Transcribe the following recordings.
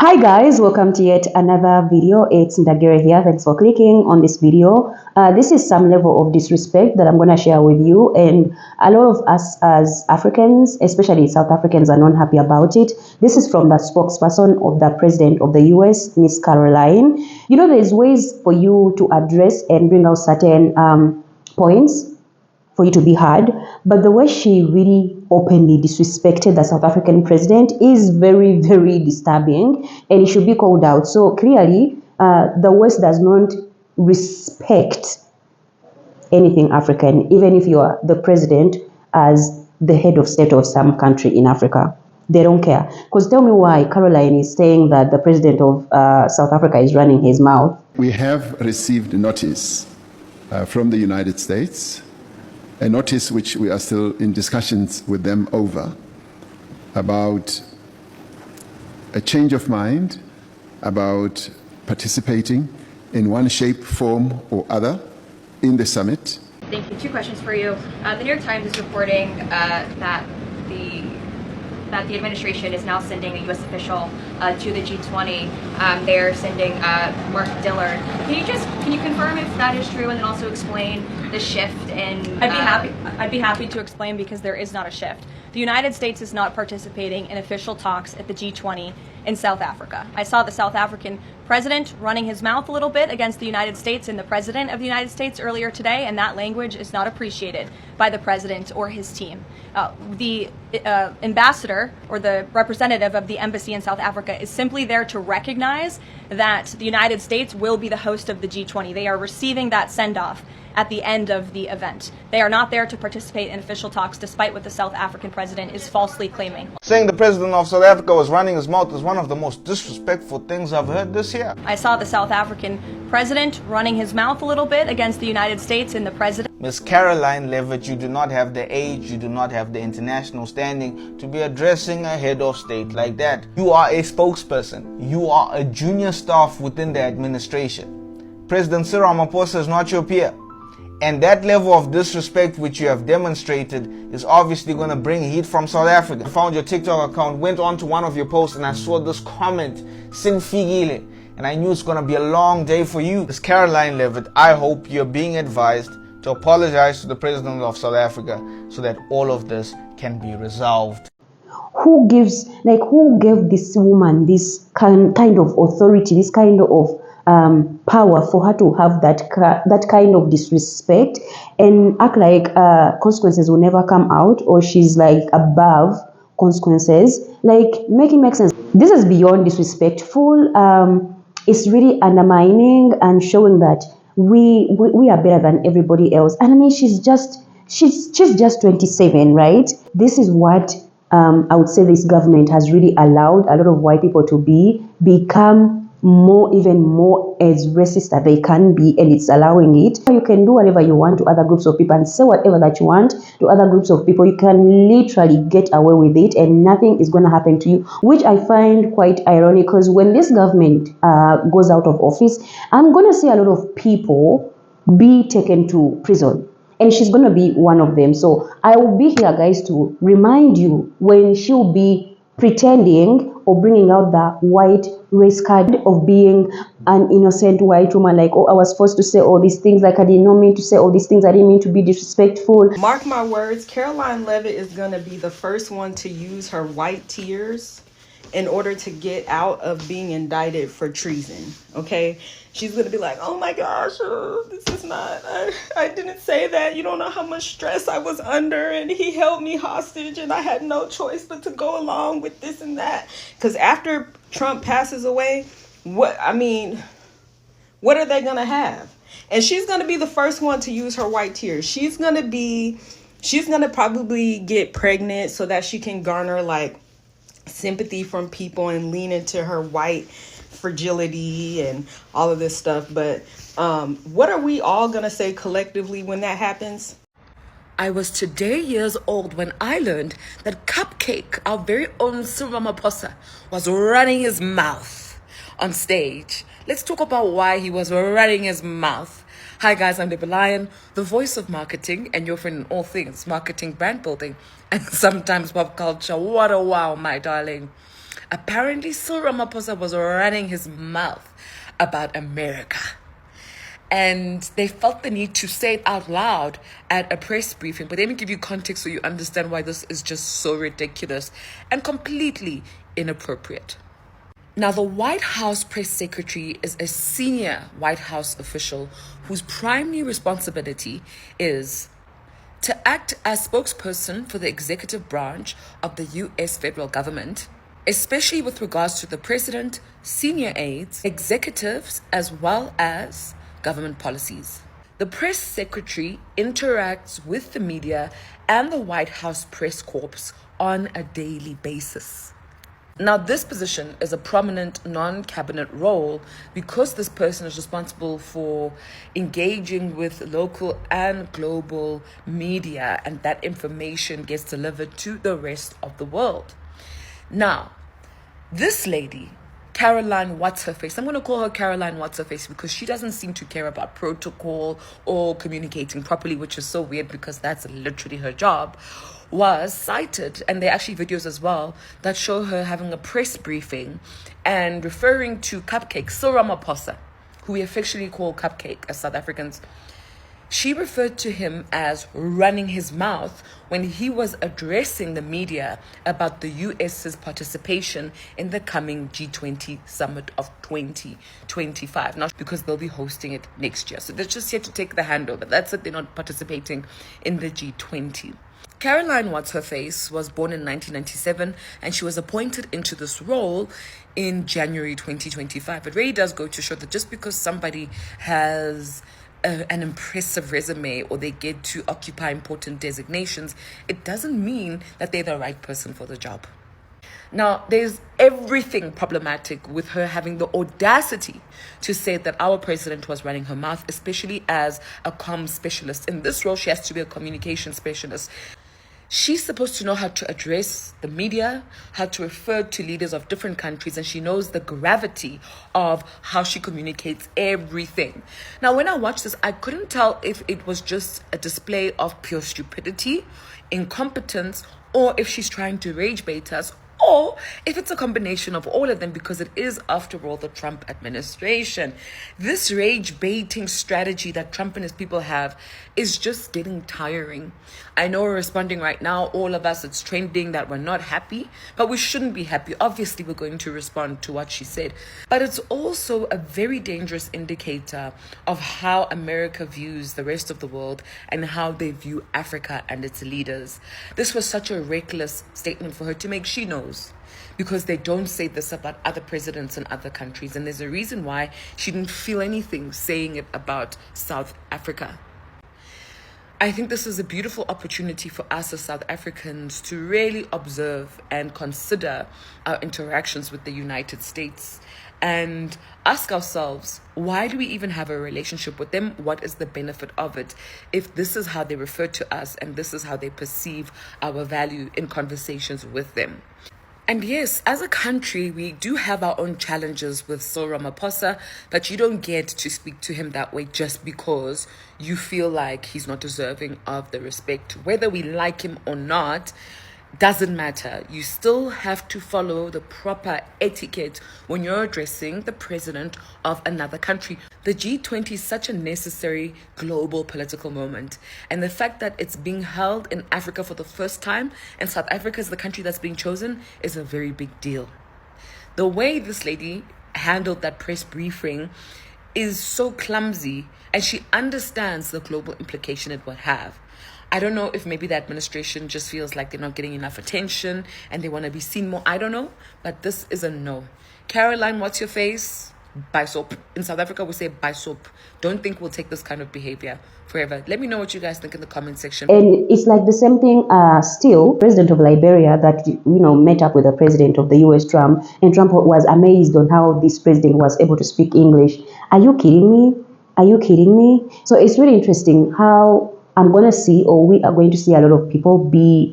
Hi guys, welcome to yet another video. It's Ndagire here. Thanks for clicking on this video. This is some level of disrespect that I'm going to share with you, and a lot of us as Africans, especially South Africans, are not happy about it. This is from the spokesperson of the president of the US, Miss Caroline. You know, there's ways for you to address and bring out certain points for you to be heard. But the way she really openly disrespected the South African president is very, very disturbing, and it should be called out. So clearly, the West does not respect anything African, even if you are the president as the head of state of some country in Africa. They don't care. Because tell me why Caroline is saying that the president of South Africa is running his mouth. We have received notice from the United States, a notice which we are still in discussions with them over, about a change of mind about participating in one shape, form, or other in the summit. Thank you. Two questions for you. The New York Times is reporting that the administration is now sending a U.S. official to the G20. They're sending Mark Dillard. Can you confirm if that is true, and then also explain the shift in? I'd be happy to explain, because there is not a shift. The United States is not participating in official talks at the G20 in South Africa. I saw the South African president running his mouth a little bit against the United States and the president of the United States earlier today, and that language is not appreciated by the president or his team. The ambassador, or the representative of the embassy in South Africa, is simply there to recognize that the United States will be the host of the G20. They are receiving that send-off at the end of the event. They are not there to participate in official talks, despite what the South African president is falsely claiming. Saying the president of South Africa was running his mouth is one of the most disrespectful things I've heard this year. I saw the South African president running his mouth a little bit against the United States and the president. Miss Karoline Levitt, you do not have the age, you do not have the international standing to be addressing a head of state like that. You are a spokesperson. You are a junior staff within the administration. President Cyril Ramaphosa is not your peer. And that level of disrespect which you have demonstrated is obviously going to bring heat from South Africa. I found your TikTok account, went on to one of your posts, and I saw this comment, Sinfigile, and I knew it's going to be a long day for you. Miss Karoline Levitt, I hope you're being advised to apologize to the president of South Africa so that all of this can be resolved. Who gave this woman this kind of authority, this kind of power for her to have that kind of disrespect and act like consequences will never come out, or she's like above consequences? Like, make it make sense. This is beyond disrespectful. It's really undermining and showing that we are better than everybody else. And I mean, she's just 27, right? This is what I would say this government has really allowed a lot of white people to become even more as racist as they can be, and it's allowing it. You can do whatever you want to other groups of people and say whatever that you want to other groups of people. You can literally get away with it and nothing is going to happen to you, which I find quite ironic, because when this government goes out of office, I'm going to see a lot of people be taken to prison, and she's going to be one of them. So I will be here, guys, to remind you when she'll be pretending or bringing out the white race card of being an innocent white woman, like, oh, I was forced to say all these things, like I did not mean to say all these things, I didn't mean to be disrespectful. Mark my words, Karoline Levitt is going to be the first one to use her white tears in order to get out of being indicted for treason, okay? She's going to be like, oh my gosh, this is not, I didn't say that. You don't know how much stress I was under, and he held me hostage, and I had no choice but to go along with this and that. Because after Trump passes away, what are they going to have? And she's going to be the first one to use her white tears. She's going to probably get pregnant so that she can garner, like, sympathy from people and lean into her white fragility and all of this stuff. But what are we all gonna say collectively when that happens? I was today years old when I learned that Cupcake, our very own Cyril Ramaphosa, was running his mouth on stage. Let's talk about why he was running his mouth. Hi guys, I'm Debbie Lyon, the voice of marketing and your friend in all things marketing, brand building, and sometimes pop culture. What a wow, my darling. Apparently, Cyril Ramaphosa was running his mouth about America. And they felt the need to say it out loud at a press briefing. But let me give you context so you understand why this is just so ridiculous and completely inappropriate. Now, the White House press secretary is a senior White House official whose primary responsibility is to act as spokesperson for the executive branch of the U.S. federal government, especially with regards to the president, senior aides, executives, as well as government policies. The press secretary interacts with the media and the White House press corps on a daily basis. Now, this position is a prominent non-cabinet role because this person is responsible for engaging with local and global media, and that information gets delivered to the rest of the world. Now, this lady, Karoline What's-Her-Face, I'm going to call her Karoline What's-Her-Face because she doesn't seem to care about protocol or communicating properly, which is so weird because that's literally her job, was cited, and there are actually videos as well that show her having a press briefing and referring to Cupcake, Cyril Ramaphosa, who we affectionately call Cupcake as South Africans. She referred to him as running his mouth when he was addressing the media about the US's participation in the coming G20 summit of 2025. Not because they'll be hosting it next year. So they're just here to take the handover. That's it. They're not participating in the G20. Karoline What's-Her-Face was born in 1997 and she was appointed into this role in January 2025. It really does go to show that just because somebody has an impressive resume or they get to occupy important designations, it doesn't mean that they're the right person for the job. Now, there's everything problematic with her having the audacity to say that our president was running her mouth, especially as a comm specialist. In this role, she has to be a communication specialist. She's supposed to know how to address the media, how to refer to leaders of different countries, and she knows the gravity of how she communicates everything. Now, when I watched this, I couldn't tell if it was just a display of pure stupidity, incompetence, or if she's trying to rage bait us, or if it's a combination of all of them, because it is, after all, the Trump administration. This rage baiting strategy that Trump and his people have is just getting tiring. I know we're responding right now, all of us, it's trending that we're not happy, but we shouldn't be happy. Obviously, we're going to respond to what she said. But it's also a very dangerous indicator of how America views the rest of the world and how they view Africa and its leaders. This was such a reckless statement for her to make. She knows, because they don't say this about other presidents in other countries. And there's a reason why she didn't feel anything saying it about South Africa. I think this is a beautiful opportunity for us as South Africans to really observe and consider our interactions with the United States and ask ourselves, why do we even have a relationship with them? What is the benefit of it if this is how they refer to us and this is how they perceive our value in conversations with them? And yes, as a country, we do have our own challenges with Cyril Ramaphosa, but you don't get to speak to him that way just because you feel like he's not deserving of the respect. Whether we like him or not, doesn't matter. You still have to follow the proper etiquette when you're addressing the president of another country. The G20 is such a necessary global political moment. And the fact that it's being held in Africa for the first time and South Africa is the country that's being chosen is a very big deal. The way this lady handled that press briefing is so clumsy, and she understands the global implication it would have. I don't know if maybe the administration just feels like they're not getting enough attention and they want to be seen more. I don't know, but this is a no. Karoline, what's your face? Buy soap. In South Africa, we say buy soap. Don't think we'll take this kind of behavior forever. Let me know what you guys think in the comment section. And it's like the same thing, still, President of Liberia that, met up with the president of the US, Trump, and Trump was amazed on how this president was able to speak English. Are you kidding me? Are you kidding me? So it's really interesting how I'm going to see, or we are going to see a lot of people be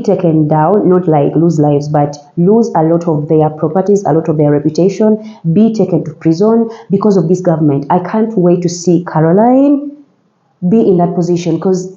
taken down, not like lose lives, but lose a lot of their properties, a lot of their reputation, be taken to prison because of this government. I can't wait to see Karoline be in that position because,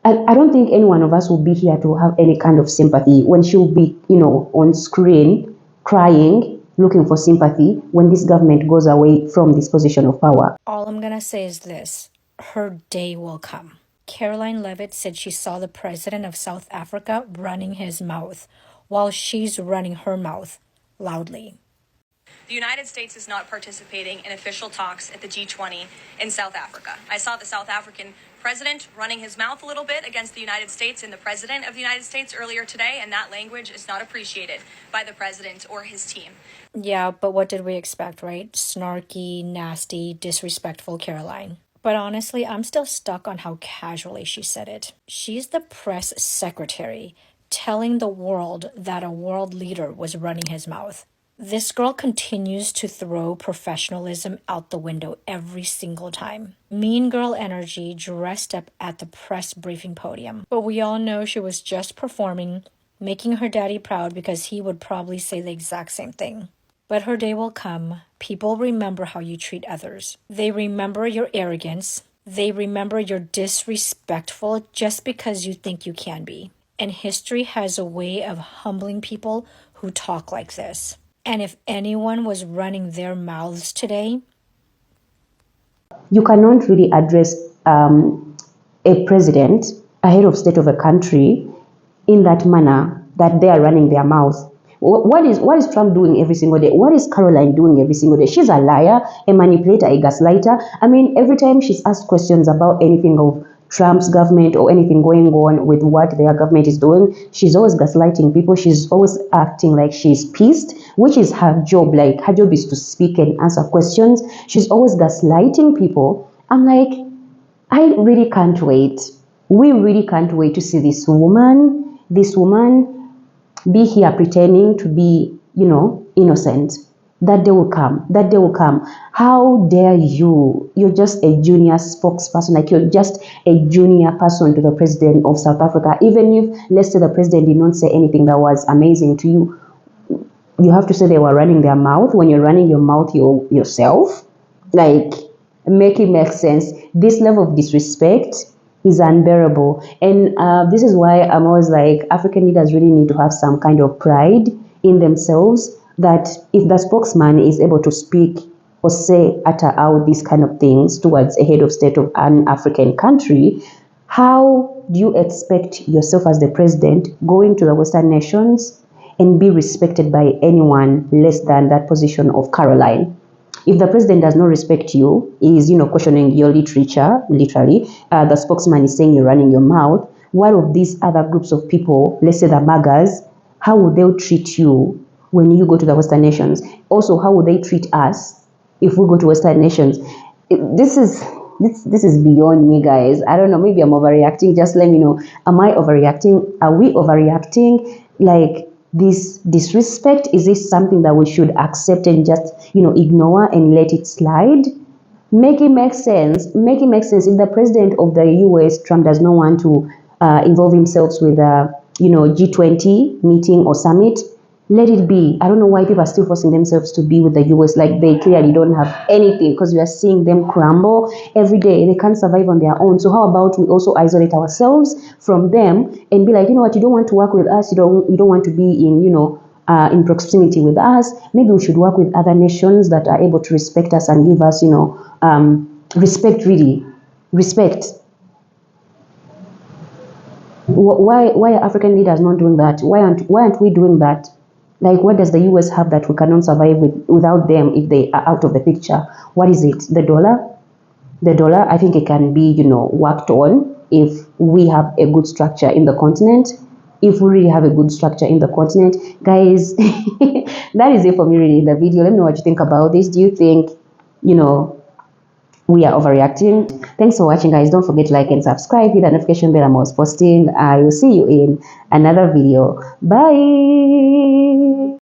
I don't think any one of us will be here to have any kind of sympathy when she'll be, on screen crying, looking for sympathy when this government goes away from this position of power. All I'm gonna say is this: her day will come. Karoline Levitt said she saw the president of South Africa running his mouth while she's running her mouth loudly. The United States is not participating in official talks at the G20 in South Africa. I saw the South African president running his mouth a little bit against the United States and the president of the United States earlier today, and that language is not appreciated by the president or his team. Yeah, but what did we expect, right? Snarky, nasty, disrespectful Karoline. But honestly, I'm still stuck on how casually she said it. She's the press secretary telling the world that a world leader was running his mouth. This girl continues to throw professionalism out the window every single time. Mean girl energy dressed up at the press briefing podium. But we all know she was just performing, making her daddy proud because he would probably say the exact same thing. But her day will come. People remember how you treat others. They remember your arrogance. They remember you're disrespectful just because you think you can be. And history has a way of humbling people who talk like this. And if anyone was running their mouths today, you cannot really address a president, a head of state of a country, in that manner that they are running their mouth. What is Trump doing every single day? What is Karoline doing every single day? She's a liar, a manipulator, a gaslighter. I mean, every time she's asked questions about anything of Trump's government or anything going on with what their government is doing, she's always gaslighting people. She's always acting like she's pissed, which is her job. Like, her job is to speak and answer questions. She's always gaslighting people. I'm like, I really can't wait. We really can't wait to see this woman be here pretending to be, innocent. That day will come. That day will come. How dare you? You're just a junior spokesperson. Like, you're just a junior person to the president of South Africa. Even if, let's say, the president did not say anything that was amazing to you, you have to say they were running their mouth when you're running your mouth yourself. Like, make it make sense. This level of disrespect is unbearable. And this is why I'm always like, African leaders really need to have some kind of pride in themselves, that if the spokesman is able to speak or utter out these kind of things towards a head of state of an African country, how do you expect yourself as the president going to the Western nations and be respected by anyone less than that position of Karoline? If the president does not respect you, is questioning your literature, literally, the spokesman is saying you're running your mouth, what of these other groups of people, let's say the MAGAs, how would they treat you when you go to the Western nations? Also, how would they treat us if we go to Western nations? This is beyond me, guys. I don't know, maybe I'm overreacting. Just let me know. Am I overreacting? Are we overreacting? Like, this disrespect, is this something that we should accept and just, ignore and let it slide? Make it make sense. Make it make sense. If the president of the US, Trump, does not want to involve himself with a, G20 meeting or summit, let it be. I don't know why people are still forcing themselves to be with the US. Like, they clearly don't have anything, because we are seeing them crumble every day. They can't survive on their own. So how about we also isolate ourselves from them and be like, you know what, you don't want to work with us, you don't want to be in proximity with us. Maybe we should work with other nations that are able to respect us and give us, respect, really. Respect. Why are African leaders not doing that? Why aren't we doing that? Like, what does the US have that we cannot survive without them if they are out of the picture? What is it? The dollar? The dollar, I think it can be, worked on if we have a good structure in the continent. If we really have a good structure in the continent. Guys, that is it for me really in the video. Let me know what you think about this. Do you think, we are overreacting? Thanks for watching, guys. Don't forget to like and subscribe. Hit the notification bell. I'm always posting. I will see you in another video. Bye.